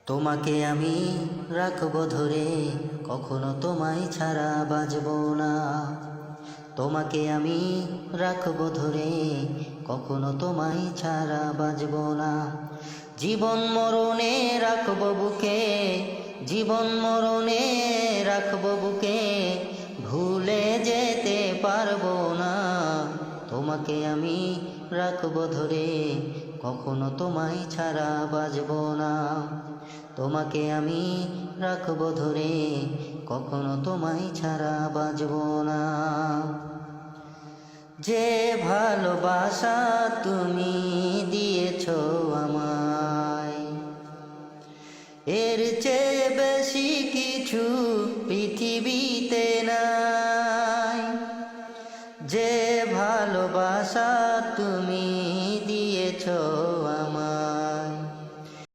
তোমাকে আমি রাখবো ধরে, কখনো তোমায় ছাড়া বাজবো না। তোমাকে আমি রাখবো ধরে, কখনো তোমায় ছাড়া বাজবো না। জীবন মরণে রাখবো বুকে, জীবন মরণে রাখবো বুকে, ভুলে যেতে পারবো না। তোমাকে আমি রাখবো ধরে, কখনো তোমায় ছাড়া বাজবো না। তোমাকে আমি রাখবো ধরে, কখনো তোমায় ছাড়া বাজবো না। যে ভালোবাসা তুমি দিয়েছো আমায়, এর চেয়ে বেশি কিছু পৃথিবীতে নাই। যে ভালোবাসা তুমি দিয়েছো